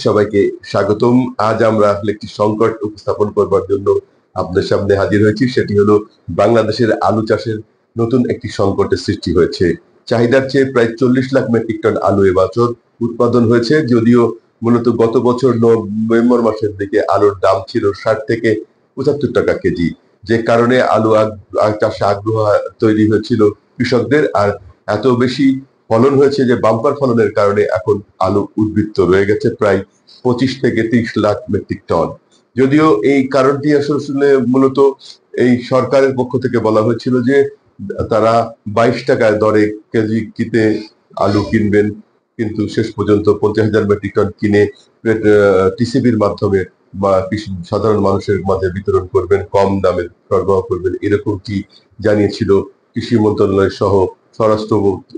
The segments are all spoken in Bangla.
সবাইকে স্বাগতম। আজ আমরা আসলে একটি সংকট উপস্থাপন করবার জন্য আপনাদের সামনে হাজির হয়েছি। সেটি হলো বাংলাদেশের আলু চাষের নতুন একটি সংকটের সৃষ্টি হয়েছে। চাহিদার চেয়ে প্রায় 40 লাখ মেট্রিক টন আলু এবছর উৎপাদন হয়েছে। যদিও মূলত গত বছর নভেম্বর মাসের দিকে আলুর দাম ছিল 60 থেকে 75 টাকা কেজি, যে কারণে আলু চাষে আগ্রহ তৈরি হয়েছিল কৃষকদের। আর এত বেশি ফলন হয়েছে যে বাম্পার ফলনের কারণে এখন আলু উদ্বৃত্ত রয়ে গেছে প্রায় 25 থেকে 30 লাখ মেট্রিক টন। যদিও এই কারণটি আসলে মূলত এই সরকারের পক্ষ থেকে বলা হয়েছিল যে তারা 22 টাকায় দরে কেজিতে আলু কিনবেন, কিন্তু শেষ পর্যন্ত 50,000 মেট্রিক টন কিনে টিসিবির মাধ্যমে বা সাধারণ মানুষের মাঝে বিতরণ করবেন, কম দামে সরবরাহ করবেন, এরকমটি জানিয়েছিল কৃষি মন্ত্রণালয় সহ স্বরাষ্ট্র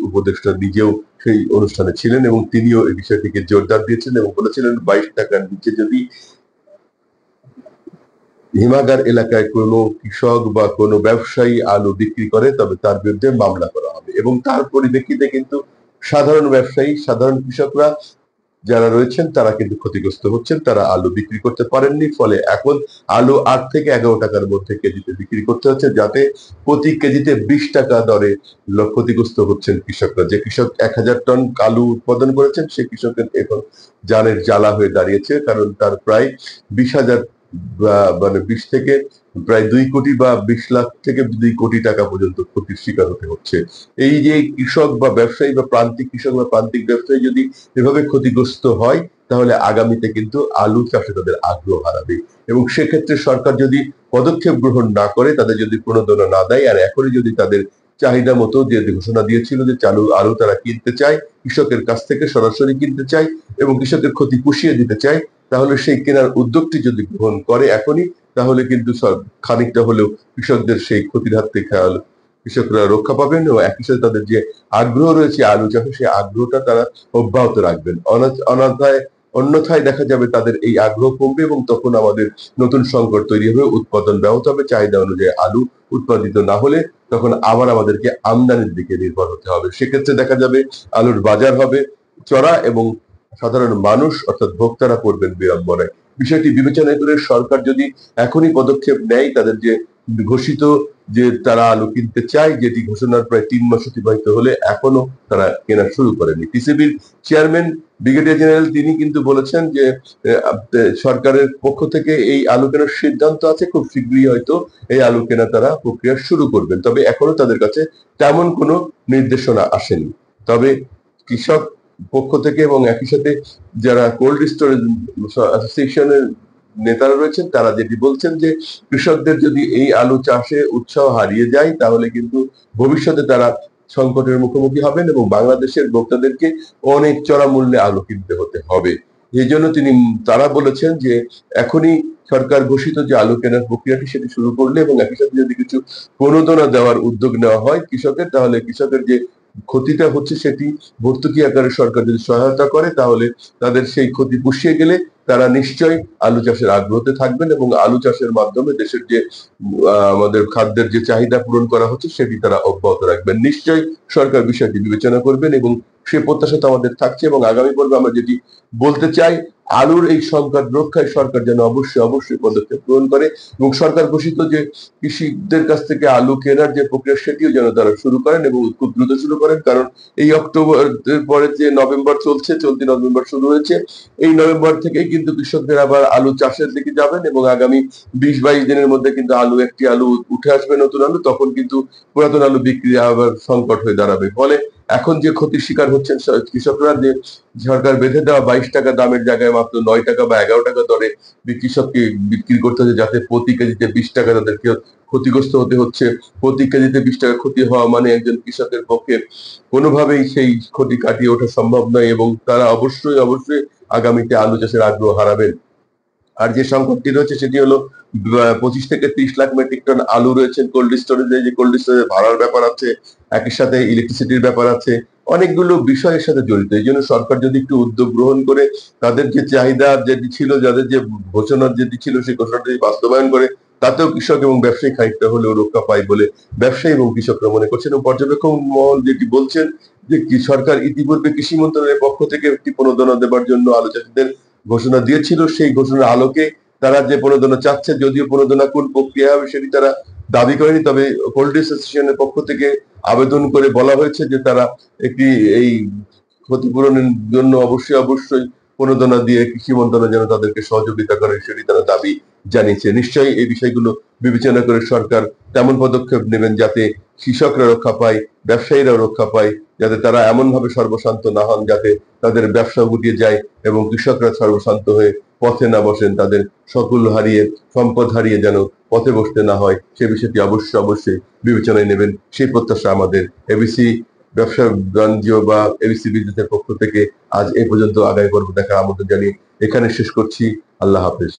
উপদেষ্টা নিজেও সেই অনুষ্ঠানে ছিলেন এবং তিনিও এই বিষয়টিকে জোরদার দিয়েছেন এবং বলেছিলেন 22 টাকার নিচে যদি হিমাগার এলাকায় কোনো কৃষক বা কোনো ব্যবসায়ী আলু বিক্রি করে তবে তার বিরুদ্ধে মামলা করা হবে। এবং তার পরিপ্রেক্ষিতে কিন্তু সাধারণ ব্যবসায়ী, সাধারণ কৃষকরা যারা রয়েছেন তারা কিন্তু ক্ষতিগ্রস্ত হচ্ছেন, তারা আলু বিক্রি করতে পারেননি। ফলে এখন আলু 8 থেকে 11 টাকার মধ্যে কেজিতে বিক্রি করতে হচ্ছে, যাতে প্রতি কেজিতে 20 টাকা দরে ক্ষতিগ্রস্ত হচ্ছেন কৃষকরা। যে কৃষক 1000 টন আলু উৎপাদন করেছেন সে কৃষকের এখন জানের জ্বালা হয়ে দাঁড়িয়েছে, কারণ তার প্রায় 20,000 মানে 20 থেকে প্রায় 2 কোটি বা 20 লাখ থেকে 2 কোটি টাকা পর্যন্ত ক্ষতির শিকার হতে হচ্ছে। এই যে কৃষক বা ব্যবসায়ী বা প্রান্তিক কৃষক বা প্রান্তিক ব্যবসায়ী যদি এভাবে ক্ষতিগ্রস্ত হয় তাহলে আগামীতে কিন্তু আলু চাষে তাদের আগ্রহ হারাবে। এবং সেক্ষেত্রে সরকার যদি পদক্ষেপ গ্রহণ না করে, তাদের যদি প্রণোদনা না দেয়, আর এখনই যদি তাদের চাহিদা মতো যে ঘোষণা দিয়েছিল যে আলু তারা কিনতে চায়, কৃষকের কাছ থেকে সরাসরি কিনতে চায় এবং কৃষকের ক্ষতি পুষিয়ে দিতে চায়, তাহলে সেই কেনার উদ্যোগটি যদি গ্রহণ করে এখনই, তাহলে কিন্তু খানিকটা হলেও কৃষকদের সেই ক্ষতির হাত থেকে কৃষকরা রক্ষা পাবেন এবং একই সাথে তাদের যে আগ্রহ রয়েছে আলু চাষে সেই আগ্রহটা তারা অব্যাহত রাখবেন। অন্যথায় দেখা যাবে তাদের এই আগ্রহ কমবে এবং তখন আমাদের নতুন সংকট তৈরি হবে, উৎপাদন ব্যাহত হবে, চাহিদা অনুযায়ী আলু উৎপাদিত না হলে তখন আবার আমাদেরকে আমদানির দিকে নির্ভর হতে হবে। সেক্ষেত্রে দেখা যাবে আলুর বাজার হবে চড়া এবং সাধারণ মানুষ অর্থাৎ ভোক্তারা পড়বেন বিড়ম্বনায়। বিষয়টি বিবেচনা করে সরকার যদি এখনই পদক্ষেপ নেয়, তাদের যে ঘোষিত যে তারা আলু কিনতে চায়, যেটি ঘোষণার প্রায় 3 মাস অতিবাহিত হলে এখনো তারা কেনা শুরু করেনি। টিসিবির চেয়ারম্যান ব্রিগেডিয়ার জেনারেল তিনি কিন্তু বলেছেন যে সরকারের পক্ষ থেকে এই আলু কেনার সিদ্ধান্ত আছে, খুব শীঘ্রই হয়তো এই আলু কেনা তারা প্রক্রিয়া শুরু করবেন। তবে এখনো তাদের কাছে তেমন কোনো নির্দেশনা আসেনি। তবে কৃষক পক্ষ থেকে এবং একই সাথে যারা কোল্ড স্টোরেজ অ্যাসোসিয়েশনের নেতারা রয়েছেন তারা যেটি বলছেন যে কৃষকদের যদি এই আলু চাষে উৎসাহ হারিয়ে যায় তাহলে কিন্তু ভবিষ্যতে তারা সংকটের মুখোমুখি হবেন এবং বাংলাদেশের ভোক্তাদেরকে অনেক চড়া মূল্যে আলু কিনতে হতে হবে। এই জন্য তারা বলেছেন যে এখনই সরকার ঘোষিত যে আলু কেনার প্রক্রিয়াটি সেটি শুরু করলে এবং একই সাথে যদি কিছু প্রণোদনা দেওয়ার উদ্যোগ নেওয়া হয় কৃষকের, তাহলে কৃষকের যে ক্ষতিটা হচ্ছে সেটি ভর্তুকি আকারে সরকার যদি সহায়তা করে তাহলে তাদের সেই ক্ষতি পুষিয়ে গেলে তারা নিশ্চয়ই আলু চাষের আগ্রহতে থাকবেন এবং আলু চাষের মাধ্যমে দেশের যে আমাদের খাদ্যের যে চাহিদা পূরণ করা হচ্ছে সেটি তারা অব্যাহত রাখবেন। নিশ্চয়ই সরকার বিষয়টি বিবেচনা করবেন এবং সে প্রত্যাশা তো আমাদের থাকছে। এবং আগামী পর্বে আমরা যেটি বলতে চাই, আলুর এই সংকট রক্ষায় সরকার যেন অবশ্যই পদক্ষেপ গ্রহণ করে এবং সরকার ঘোষিত যে কৃষকদের কাছ থেকে আলু কেনার যে প্রক্রিয়া সেটিও যেন তারা শুরু করেন এবং খুব দ্রুত শুরু করেন। কারণ এই অক্টোবর পরে যে নভেম্বর চলছে, চলতি নভেম্বর শুরু হয়েছে, এই নভেম্বর থেকেই কিন্তু কৃষকদের আবার আলু চাষের দিকে যাবেন এবং আগামী 20-22 দিনের মধ্যে কিন্তু একটি আলু উঠে আসবে, নতুন আলু, তখন কিন্তু পুরাতন আলু বিক্রি আবার সংকট হয়ে দাঁড়াবে। ফলে এখন যে ক্ষতির শিকার হচ্ছেন কৃষকরা, যে সরকার বেঁধে দেওয়া 22 টাকা দামের জায়গায় মাত্র 9 টাকা বা 11 টাকা দরে কৃষককে বিক্রি করতে হচ্ছে, যাতে প্রতি কেজিতে 20 টাকা তাদেরকে ক্ষতিগ্রস্ত হতে হচ্ছে। প্রতি কেজিতে 20 টাকা ক্ষতি হওয়া মানে একজন কৃষকের পক্ষে কোনোভাবেই সেই ক্ষতি কাটিয়ে ওঠা সম্ভব নয় এবং তারা অবশ্যই আগামীতে আলু চাষের আগ্রহ হারাবেন। আর যে সংকটটি রয়েছে সেটি হলো 25 থেকে 30 লাখ মেট্রিক টন আলু রয়েছে কোল্ড স্টোরেজে, যে কোল্ড স্টোরেজে ভাড়ার ব্যাপার আছে, একই সাথে ইলেকট্রিসিটির ব্যাপার আছে, অনেকগুলো বিষয়ের সাথে জড়িত। এই জন্য সরকার যদি একটু উদ্যোগ গ্রহণ করে তাদের যে চাহিদা যেটি ছিল, যাদের যে ঘোষণা যেটি ছিল সেই ঘোষণাটি বাস্তবায়ন করে, তাতেও কৃষক এবং ব্যবসায়ী খানিকটা হলেও রক্ষা পায় বলে ব্যবসায়ী এবং কৃষকরা মনে করছেন। এবং পর্যবেক্ষক মহল যেটি বলছেন যে সরকার ইতিপূর্বে কৃষি মন্ত্রণালয়ের পক্ষ থেকে একটি প্রণোদনা দেবার জন্য আলু চাষীদের ঘোষণা দিয়েছিল, সেই ঘোষণার আলোকে তারা যে প্রণোদনা চাচ্ছে, যদিও প্রণোদনা কোন প্রক্রিয়া হবে সেটি তারা দাবি করেনি, তবে পোল্ট্রি অ্যাসোসিয়েশনের পক্ষ থেকে আবেদন করে বলা হয়েছে যে তারা একটি এই ক্ষতিপূরণের জন্য অবশ্যই প্রণোদনা দিয়ে কৃষি মন্ত্রণালয় যেন তাদেরকে সহযোগিতা করে সেটি তারা দাবি জানিয়েছে। নিশ্চয়ই এই বিষয়গুলো বিবেচনা করে সরকার তেমন পদক্ষেপ নেবেন যাতে কৃষকরা রক্ষা পায়, ব্যবসায়ীরা রক্ষা পায়, যাতে তারা এমন ভাবে সর্বশান্ত না হন যাতে তাদের ব্যবসা গুটিয়ে যায় এবং কৃষকরা সর্বশান্ত হয়ে পথে না বসেন, তাদের সকল হারিয়ে সম্পদ হারিয়ে যেন পথে বসতে না হয়, সে বিষয়টি অবশ্যই বিবেচনায় নেবেন, সেই প্রত্যাশা আমাদের। এবিসি ব্যবসা বাণিজ্য বা এবিসি বিজনেসের পক্ষ থেকে আজ এই পর্যন্ত। আগামী পর্ব দেখার আমন্ত্রণ জানিয়ে এখানে শেষ করছি। আল্লাহ হাফেজ।